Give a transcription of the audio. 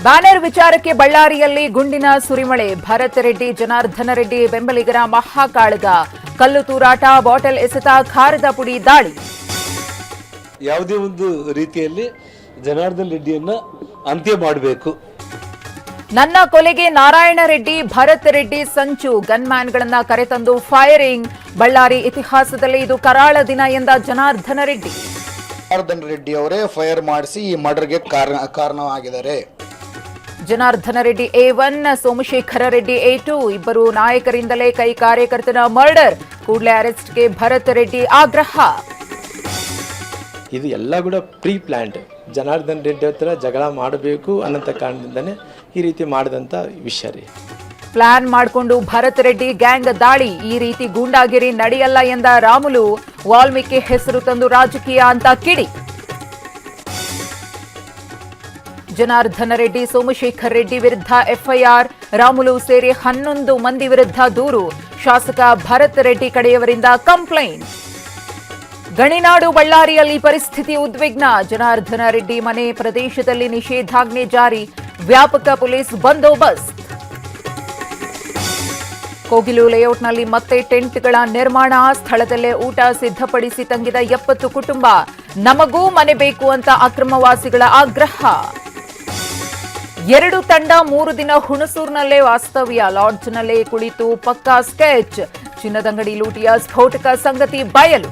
Banner ವಿಚಾರಕ್ಕೆ ಬಳ್ಳಾರಿಯಲ್ಲಿ ಗುಂಡಿನ ಸುರಿಮಳೆ. ಭರತ್ ರೆಡ್ಡಿ, ಜನಾರ್ದನ ರೆಡ್ಡಿ ಬೆಂಬಲಿಗರ ಮಹಾಕಾಳಗ. ಕಲ್ಲು ತೂರಾಟ, ಬಾಟಲ್ ಎಸೆತ, ಖಾರದ ಪುಡಿ ದಾಳಿ. ಯಾವುದೇ ಒಂದು ರೀತಿಯಲ್ಲಿ ಜನಾರ್ದನ ರೆಡ್ಡಿಯನ್ನ ಅಂತ್ಯ ಮಾಡಬೇಕು. ನನ್ನ ಕೊಲೆಗೆ ನಾರಾಯಣ ರೆಡ್ಡಿ, ಭರತ್ ರೆಡ್ಡಿ ಸಂಚು. ಗನ್ಮ್ಯಾನ್ಗಳನ್ನ ಕರೆತಂದು ಫೈರಿಂಗ್. ಬಳ್ಳಾರಿ ಇತಿಹಾಸದಲ್ಲಿ ಇದು ಕರಾಳ ದಿನ ಎಂದ ಜನಾರ್ದನ ರೆಡ್ಡಿ. ಜನಾರ್ದನ ರೆಡ್ಡಿ ಅವರೇ ಫೈರ್ ಮಾಡಿಸಿ ಈ ಮರ್ಡರ್ಗೆ ಕಾರಣವಾಗಿದ್ದಾರೆ. ಜನಾರ್ದನ ರೆಡ್ಡಿ A1, ಸೋಮಶೇಖರ ರೆಡ್ಡಿ A2 ಇಬ್ಬರು ನಾಯಕರಿಂದಲೇ ಕೈ ಕಾರ್ಯಕರ್ತನ ಮರ್ಡರ್. ಕೂಡಲೇ ಅರೆಸ್ಟ್ಗೆ ಭರತ್ ರೆಡ್ಡಿ ಆಗ್ರಹ. ಇದು ಎಲ್ಲ ಕೂಡ ಪ್ರೀ ಪ್ಲಾನ್ಡ್. ಜನಾರ್ದನ್ ರೆಡ್ಡಿ ಹತ್ರ ಜಗಳ ಮಾಡಬೇಕು ಅನ್ನೋಂಥ ಕಾರಣದಿಂದನೇ ಈ ರೀತಿ ಮಾಡಿದಂಥ ವಿಷಯ ರೀ. ಪ್ಲಾನ್ ಮಾಡಿಕೊಂಡು ಭರತ್ ರೆಡ್ಡಿ ಗ್ಯಾಂಗ್ ದಾಳಿ. ಈ ರೀತಿ ಗೂಂಡಾಗಿರಿ ನಡೆಯಲ್ಲ ಎಂದ ರಾಮುಲು. ವಾಲ್ಮೀಕಿ ಹೆಸರು ತಂದು ರಾಜಕೀಯ ಅಂತ ಕಿಡಿ. ಜನಾರ್ದನ ರೆಡ್ಡಿ, ಸೋಮಶೇಖರ್ ರೆಡ್ಡಿ ವಿರುದ್ಧ FIR. ರಾಮುಲು ಸೇರಿ 11 ಮಂದಿ ವಿರುದ್ಧ ದೂರು. ಶಾಸಕ ಭರತ್ ರೆಡ್ಡಿ ಕಡೆಯವರಿಂದ ಕಂಪ್ಲೇಂಟ್. ಗಣಿನಾಡು ಬಳ್ಳಾರಿಯಲ್ಲಿ ಪರಿಸ್ಥಿತಿ ಉದ್ವಿಗ್ನ. ಜನಾರ್ದನ ರೆಡ್ಡಿ ಮನೆ ಪ್ರದೇಶದಲ್ಲಿ ನಿಷೇಧಾಜ್ಞೆ ಜಾರಿ. ವ್ಯಾಪಕ ಪೊಲೀಸ್ ಬಂದೋಬಸ್ತ್. ಕೋಗಿಲು ಲೇಔಟ್ನಲ್ಲಿ ಮತ್ತೆ ಟೆಂಟ್ಗಳ ನಿರ್ಮಾಣ. ಸ್ಥಳದಲ್ಲೇ ಊಟ ಸಿದ್ಧಪಡಿಸಿ ತಂಗಿದ 70 ಕುಟುಂಬ. ನಮಗೂ ಮನೆ ಬೇಕು ಅಂತ ಅಕ್ರಮವಾಸಿಗಳ ಆಗ್ರಹ. 2 ತಂಡ 3 ದಿನ ಹುಣಸೂರಿನಲ್ಲೇ ವಾಸ್ತವ್ಯ. ಲಾಡ್ಜ್ನಲ್ಲೇ ಕುಳಿತು ಪಕ್ಕಾ ಸ್ಕೆಚ್. ಚಿನ್ನದಂಗಡಿ ಲೂಟಿಯ ಸ್ಫೋಟಕ ಸಂಗತಿ ಬಯಲು.